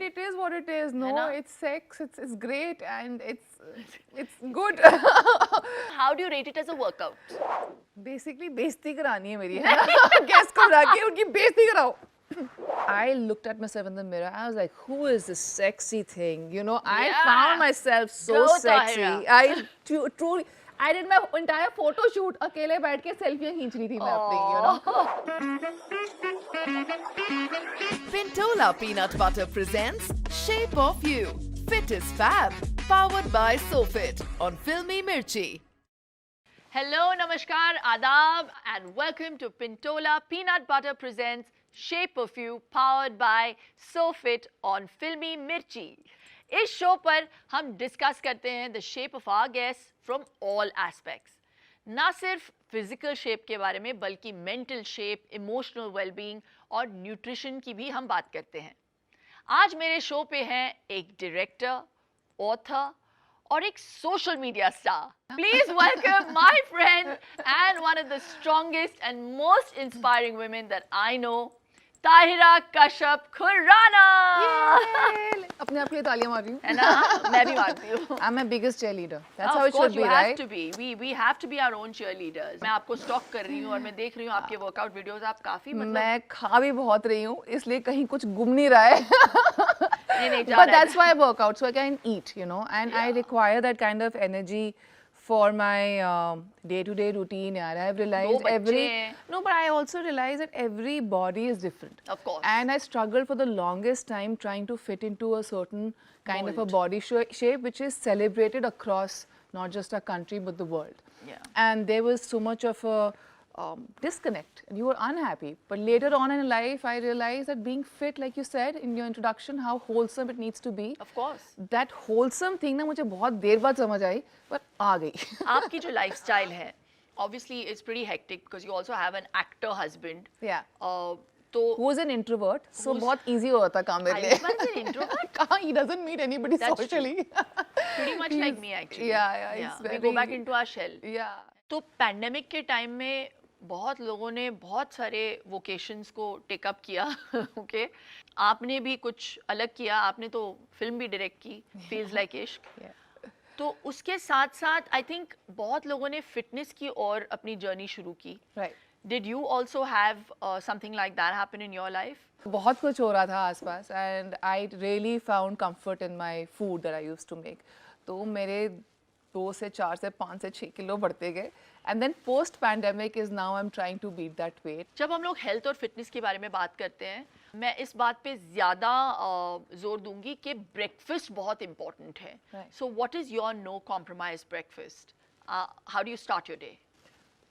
but it is what it is. No, it's sex. It's great and it's good. How do you rate it as a workout? Basically, बेइज्जती करानी है मेरी, है ना? Guess करा के उनकी बेइज्जती कराओ. I looked at myself in the mirror. I was like, "Who is this sexy thing?" You know, I found myself so sexy. I truly. I did my entire photo shoot अकेले बैठ के सेल्फियाँ खींच रही थी मैं अपनी, you know. Pintola Peanut Butter presents Shape of You. Fit is Fab. Powered by SoFit on Filmy Mirchi. Hello, namaskar, adab, and welcome to Pintola Peanut Butter presents Shape of You, powered by SoFit on Filmy Mirchi. इस show पर हम discuss करते हैं the shape of our guest from all aspects. ना सिर्फ physical shape के बारे में बल्कि मेंटल शेप, इमोशनल वेलबींग और न्यूट्रिशन की भी हम बात करते हैं. आज मेरे शो पे हैं एक डायरेक्टर, ऑथर और एक social media star. Please welcome my friend and one of the strongest and most inspiring women that I know, Tahira Kashyap Khurrana. अपने आप के लिए तालियां मार रही हूँ. है ना, मैं भी मारती हूँ. I'm my biggest cheerleader. That's how it should be, right? Of course, you have to be. We have to be our own cheerleaders. मैं आपको स्टॉक कर रही हूँ और मैं देख रही हूँ आपके वर्कआउट वीडियोस. आप काफी मतलब मैं खा भी बहुत रही हूँ, इसलिए कहीं कुछ गुम नहीं रहा है. नहीं But that's why I work out, so I can eat, you know, and I require that kind of energy for my day-to-day routine. Yeah, I have realized no, but I also realize that every body is different. Of course. And I struggled for the longest time trying to fit into a certain kind of a body shape, which is celebrated across not just our country but the world. Yeah. And there was so much of a disconnect, and you were unhappy. But later on in life, I realized that being fit, like you said in your introduction, how wholesome it needs to be. Of course. That wholesome thing ना मुझे बहुत देर बाद समझ आई, पर आ गई. आपकी जो lifestyle है, obviously it's pretty hectic because you also have an actor husband. Yeah. तो who's an introvert, so बहुत easy हो जाता काम मेरे लिए. Ayushmann's an introvert? He doesn't meet anybody socially. Pretty much like me actually. Yeah. We go back into our shell. Yeah. तो pandemic के time में बहुत लोगों ने बहुत सारे वोकेशंस को टेकअप किया. ओके, आपने भी कुछ अलग किया. आपने तो फिल्म भी डायरेक्ट की, फील्स लाइक इश्क. तो उसके साथ साथ आई थिंक बहुत लोगों ने फिटनेस की और अपनी जर्नी शुरू की. Right. Did you also have something like that happen in your life? बहुत कुछ हो रहा था आसपास, and I really found comfort in my food that I used to make. तो मेरे 2 से 4 से 5 से 6 किलो बढ़ते गए. And then post pandemic is now I'm trying to beat that weight. जब हम लोग हेल्थ और फिटनेस के बारे में बात करते हैं, मैं इस बात पे ज़्यादा जोर दूंगी कि ब्रेकफास्ट बहुत इम्पोर्टेंट है. So what is your no compromise breakfast? How do you start your day?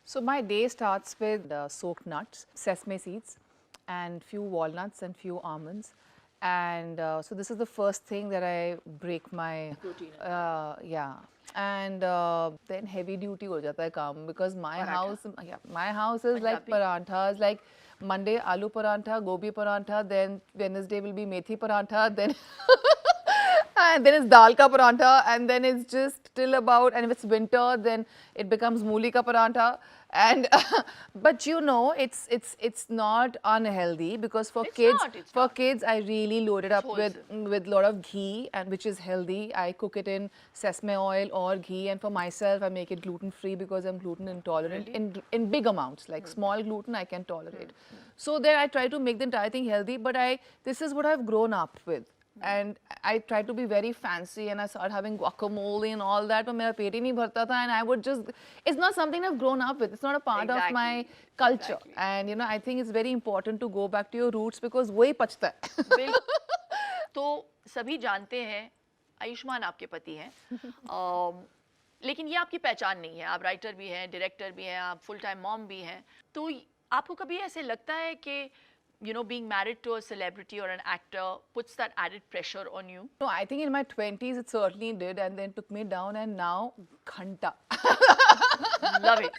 So my day starts with soaked nuts, sesame seeds, and few walnuts and few almonds. And so this is the first thing that I break my protein. Yeah. And then heavy duty ho jata hai kaam, because my house is like paranthas, like Monday aloo parantha, gobi parantha, then Wednesday will be methi parantha, then and then it's dal ka parantha, and then it's just till about, and if it's winter then it becomes mooli ka parantha. And but you know, it's not unhealthy, because for kids I really load it up with lot of ghee, and which is healthy. I cook it in sesame oil or ghee, and for myself I make it gluten free because I'm gluten intolerant. In big amounts, like small gluten I can tolerate. So then I try to make the entire thing healthy, but this is what I've grown up with. And I try to be very fancy, and I started having guacamole and all that, but मेरा पेट ही नहीं भरता था, and I would just, it's not something I've grown up with. It's not a part of my culture. And you know, I think it's very important to go back to your roots, because वही पचता है. तो सभी जानते हैं आयुष्मान आपके पति हैं, लेकिन ये आपकी पहचान नहीं है. आप राइटर भी हैं, डायरेक्टर भी हैं, आप फुल टाइम मॉम भी हैं. तो आपको कभी ऐसे लगता है कि you know, being married to a celebrity or an actor puts that added pressure on you? No, I think in my 20s it certainly did, and then took me down, and now ghanta. Love it.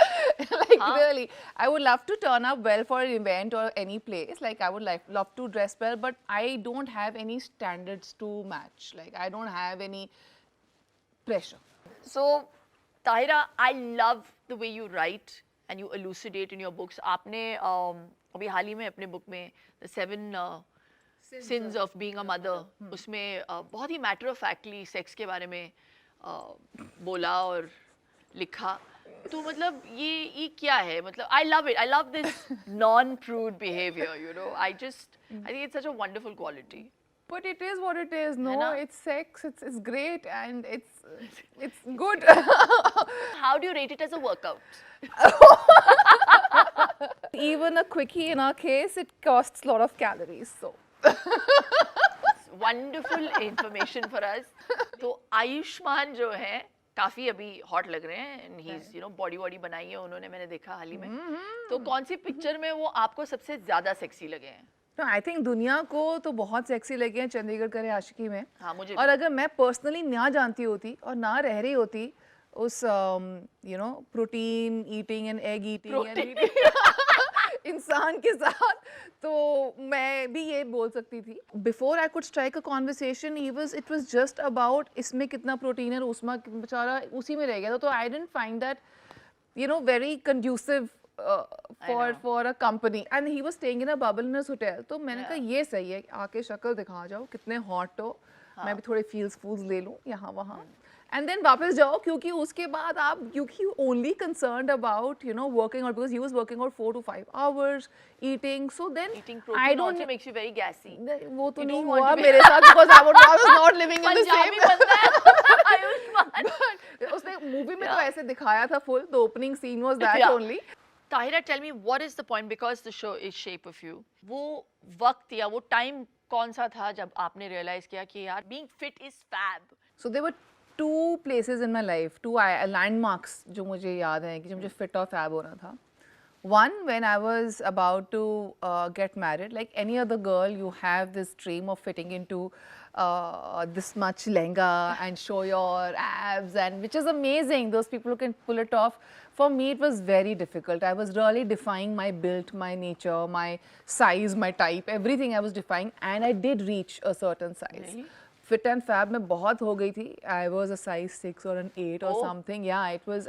Like really, I would love to turn up well for an event or any place. Like I would love to dress well, but I don't have any standards to match. Like I don't have any pressure. So, Tahira, I love the way you write and you elucidate in your books. आपने अभी हाल ही में अपने book में the since of being a mother, उसमें बहुत ही matter of factly sex के बारे में बोला और लिखा. तो मतलब ये क्या है? मतलब I love this non prude behaviour, you know. I think it's such a wonderful quality. But it is what it is. No, na? it's sex. It's great and it's good. How do you rate it as a workout? Even a quickie in our case, it costs a lot of calories. So. Wonderful information for us. तो आयुष्मान जो है काफी अभी hot लग रहे हैं, and he is, you know, body बनाई है उन्होंने, मैंने देखा हाल ही में. तो कौन सी पिक्चर में वो आपको सबसे ज्यादा सेक्सी लगे हैं? तो आई थिंक दुनिया को तो बहुत सेक्सी लगे हैं चंडीगढ़ करे आशिकी में. हाँ, मुझे और अगर मैं पर्सनली ना जानती होती और ना रह रही होती उस you know protein eating and egg eating इंसान के साथ, तो मैं भी ये बोल सकती थी. Before I could strike a conversation it was just about इसमें कितना प्रोटीन है, उसमें बेचारा उसी में रह गया था. तो I didn't find that you know very conducive for a company, and he was staying in a bubble in his hotel. तो मैंने कहा ये सही है, आके शक्ल दिखा जाओ कितने हॉट हो, मैं भी थोड़े फूल्स ले लूँ यहाँ वहाँ, and then वापस जाओ, क्योंकि उसके बाद आप क्योंकि only concerned about you know working out, because he was working out 4 to 5 hours eating, so then eating protein I don't also makes you very gassy. वो तो नहीं हुआ मेरे साथ, because I was not living in the same. Punjabi बनता है आयुष्मान. उसने movie में तो ऐसे दिखाया था full, the opening scene was that only. Tahira, tell me, what is the point, because the show is Shape of You, वो वक्त या वो टाइम कौन सा था जब आपने रियलाइज किया कि यार being fit is fab? So there were 2 places in my life, 2 landmarks जो मुझे याद हैं कि जब मुझे fit और fab होना था. One, when I was about to get married, like any other girl, you have this dream of fitting into this much lehenga and show your abs, and which is amazing. Those people who can pull it off. For me, it was very difficult. I was really defying my build, my nature, my size, my type, everything I was defying, and I did reach a certain size. Really? Fit and fab में बहुत हो गई थी. I was a size 6 or an 8 or something. Yeah, it was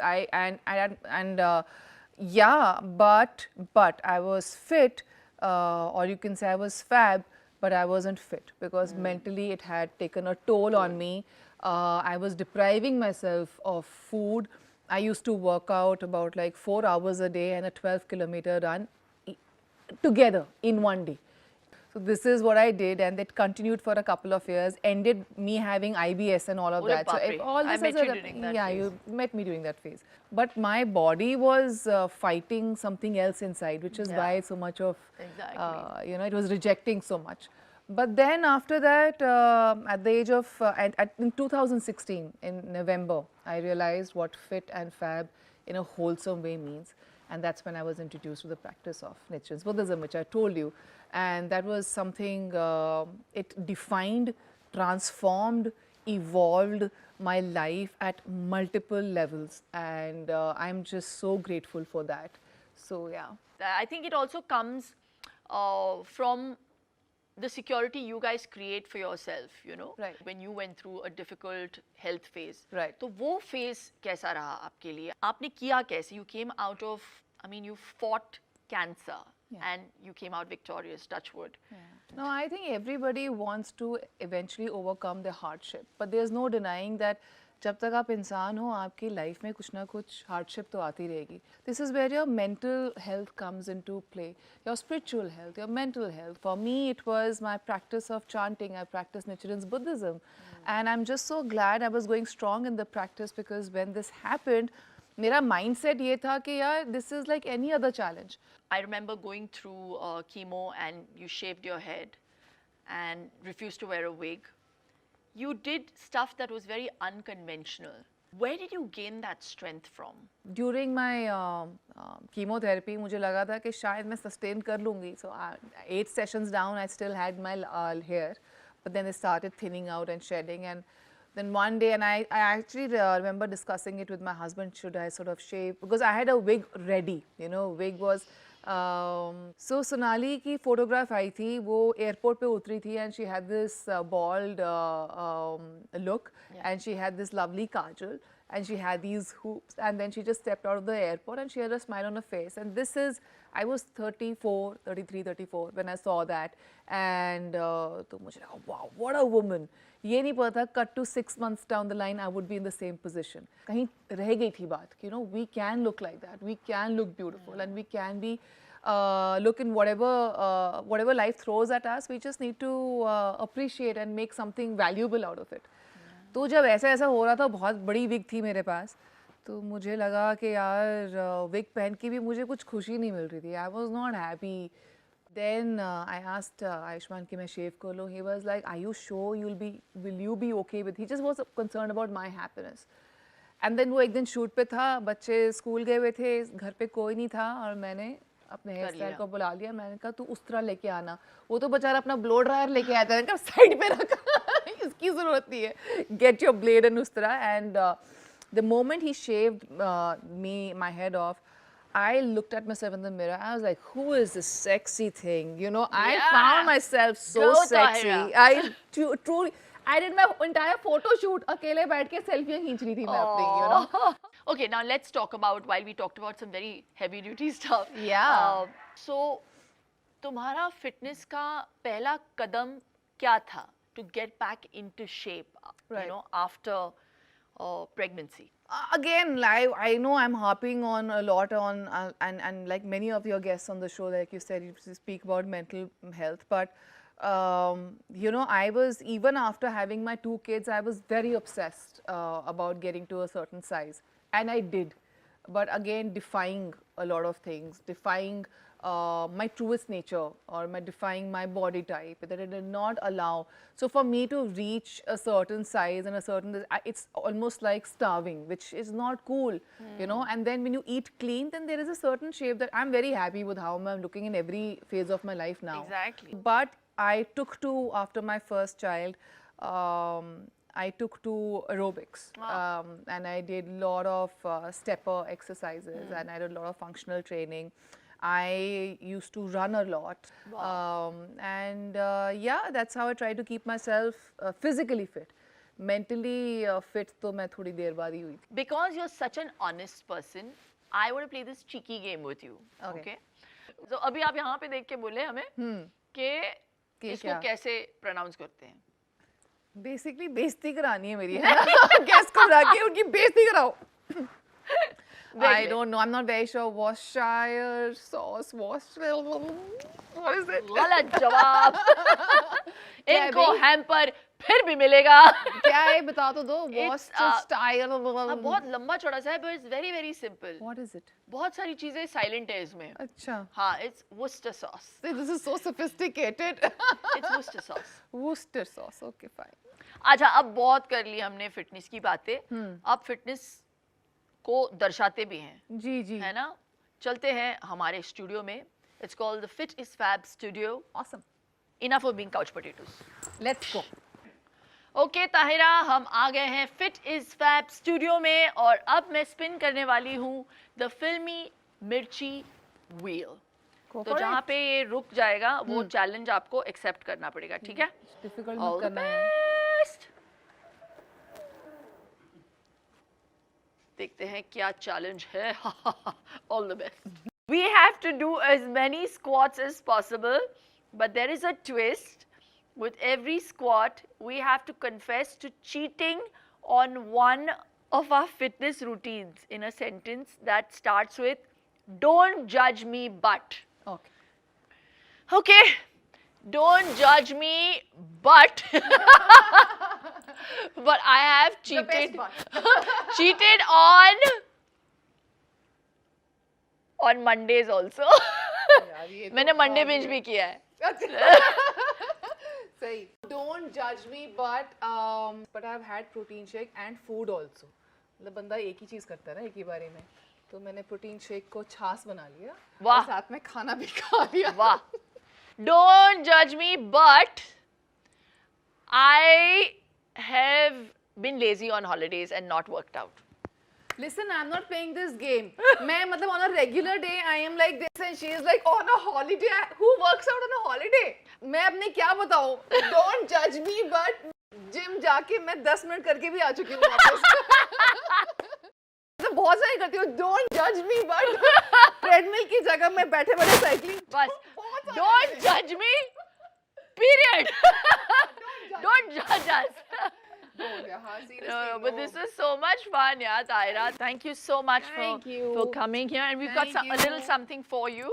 yeah, but I was fit, or you can say I was fab, but I wasn't fit because mentally it had taken a toll on me. I was depriving myself of food. I used to work out about like 4 hours a day and a 12-kilometer run together in one day. So this is what I did, and it continued for a couple of years, ended me having IBS and all of that. So all this I met you during that phase. you met me during that phase. But my body was fighting something else inside, which is why so much of, you know, it was rejecting so much. But then after that, at the age of, in 2016, in November, I realized what fit and fab in a wholesome way means. And that's when I was introduced to the practice of Nichiren's Buddhism, which I told you. And that was something, it defined, transformed, evolved my life at multiple levels. And I'm just so grateful for that. So, yeah. I think it also comes from the security you guys create for yourself, you know, right. When you went through a difficult health phase. Right. तो वो phase कैसा रहा आपके लिए? आपने किया कैसे? You came out of, I mean, you fought cancer, and you came out victorious, touch wood. No, I think everybody wants to eventually overcome the hardship, but there's no denying that जब तक आप इंसान हो आपकी life में कुछ ना कुछ हार्डशिप तो आती रहेगी. This is where your mental health comes into play, your spiritual health, your mental health. For me it was my practice of chanting. I practice Nichiren's Buddhism, and I'm just so glad I was going strong in the practice, because when this happened, मेरा mindset ये था कि यार this is like any other challenge. I remember going through chemo, and you shaved your head and refused to wear a wig. You did stuff that was very unconventional. Where did you gain that strength from? During my chemotherapy, मुझे लगा था कि शायद मैं sustain कर लूँगी. So 8 sessions down, I still had my hair, but then it started thinning out and shedding. And then one day, and I actually remember discussing it with my husband, should I sort of shave? Because I had a wig ready, you know, wig was... so Sonali की photograph आई थी, वो airport पे उतरी थी, and she had this bald look, and she had this lovely kajal, and she had these hoops, and then she just stepped out of the airport and she had a smile on her face. And this is, I was 34, 33, 34 when I saw that, and तो मुझे लगा, wow, what a woman. ये नहीं पता, cut to 6 months down the line, I would be in the same position. कहीं रह गई थी बात, you know, we can look like that, we can look beautiful, and we can be look in whatever life throws at us. We just need to appreciate and make something valuable out of it. तो जब ऐसा हो रहा था, बहुत बड़ी wig थी मेरे पास, तो मुझे लगा कि यार विग पहन के भी मुझे कुछ खुशी नहीं मिल रही थी. I was not happy. Then I asked Ayushmann कि मैं शेव कर लूँ. He was like, are you sure will you be okay with? He just was concerned about my happiness. And then वो एक दिन शूट पे था, बच्चे स्कूल गए हुए थे, घर पे कोई नहीं था, और मैंने अपने हेयर स्टाइल को बुला लिया. मैंने कहा तू उस्तरा लेके आना. वो तो बेचारा अपना ब्लो ड्रायर लेके आया था. मैंने कहा साइड पे रखा, इसकी जरूरत नहीं है. Get your blade and Ustraa. And the moment he shaved my head off, I looked at myself in the mirror. I was like, who is this sexy thing? You know, I found myself so sexy. Tahira. Truly, I did my entire photo shoot अकेले बैठ के सेल्फियाँ खींच रही थी मैं अपनी, you know. Okay, now let's talk about, while we talked about some very heavy duty stuff. Yeah. So, तुम्हारा fitness का पहला कदम क्या था to get back into shape, Right. you know, after pregnancy? Again, I know I'm harping on a lot on, and like many of your guests on the show, like you said, you speak about mental health, but you know, I was, even after having my 2 kids, I was very obsessed about getting to a certain size, and I did. But again, defying a lot of things, defying my truest nature, or defying my body type, that it did not allow. So for me to reach a certain size and a certain, it's almost like starving, which is not cool, you know. And then when you eat clean, then there is a certain shape that I'm very happy with how I'm looking in every phase of my life now. Exactly. But I took to, after my first child, I took to aerobics. Wow. And I did a lot of stepper exercises, and I did a lot of functional training. I used to run a lot. Wow. And yeah, that's how I try to keep myself physically fit. Mentally fit तो मैं थोड़ी देर बाद ही हुई थी. Because you're such an honest person, I want to play this cheeky game with you. Okay. So अभी आप यहाँ पे देख के बोले हमें कि इसको कैसे pronounce करते हैं. Basically बेइज्जती करानी है मेरी, है ना? Guest को बुला के उनकी बेइज्जती कराओ. I don't know. I'm not very sure. Worcestershire sauce. What is it? गलत जवाब. इनको हैम्पर फिर भी मिलेगा. क्या है बता तो दो. Worcestershire. बहुत लंबा चौड़ा सा है, but it's very very simple. What is it? बहुत सारी चीजें silent है इसमें. अच्छा. हाँ, it's Worcester sauce. This is so sophisticated. It's Worcester sauce. Worcester sauce. Okay, fine. अच्छा, अब बहुत कर ली हमने फिटनेस की बातें. अब फिटनेस को दर्शाते भी हैं. जी जी. है ना? चलते हैं हमारे स्टूडियो में. It's called the Fit is Fab Studio. Awesome. Enough of being couch potatoes. Let's go. Okay, Tahira, हम आ गए हैं Fit is Fab Studio में, और अब मैं स्पिन करने वाली हूँ the फिल्मी मिर्ची wheel. तो जहाँ पे ये रुक जाएगा, वो चैलेंज आपको एक्सेप्ट करना पड़ेगा, ठीक है? Difficult All मत the करना है. best. देखते हैं क्या चैलेंज है. All the best. We have to do as many squats as possible, but there is a twist. With every squat, we have to confess to cheating on one of our fitness routines in a sentence that starts with, "Don't judge me, but." Okay. Okay. Don't judge me, but but I have cheated. Cheated on Mondays also. मैंने Monday binge भी किया है. सही. Don't judge me, but I've had protein shake and food also. मतलब बंदा एक ही चीज करता है ना एक ही बारे में. तो मैंने प्रोटीन शेक को छाछ बना लिया. और साथ में खाना भी खा लिया. वाह. Don't judge me, but I have been lazy on holidays and not worked out. Listen, I'm not playing this game. मैं मतलब on a regular day I am like this and she is like on a holiday. Who works out on a holiday? मैं अपने क्या बताऊँ? Don't judge me, but gym जाके मैं 10 minute करके भी आ चुकी हूँ वापस। मैं बहुत सारी करती हूँ, डोंट जज मी, बट ट्रेडमिल की जगह मैं बैठे बैठे साइकिलिंग। बस डोंट जज मी पीरियड, डोंट जज अस। No, but this was so much fun, yeah, Tahira. Thank you so much for coming here, and we've got a little something for you.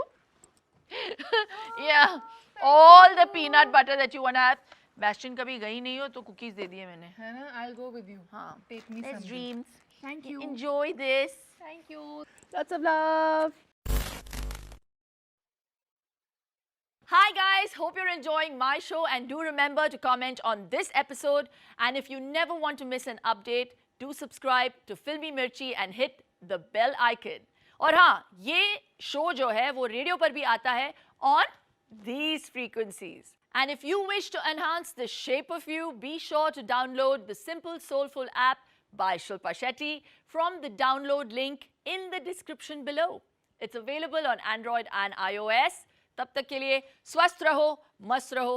Yeah, all the peanut butter that you want to have. Bastion कभी गई नहीं हो तो cookies दे दिए मैंने. है ना? I'll go with you. हाँ. Take me There's something. dreams. Thank you. Enjoy this. Thank you. Lots of love. Hi guys, hope you're enjoying my show, and do remember to comment on this episode, and if you never want to miss an update, do subscribe to Filmy Mirchi and hit the bell icon. और हाँ, ये show जो है वो radio पर भी आता है on these frequencies. And if you wish to enhance the shape of you, be sure to download the Simple Soulful app by Shilpa Shetty from the download link in the description below. It's available on Android and iOS. तब तक के लिए स्वस्थ रहो, मस्त रहो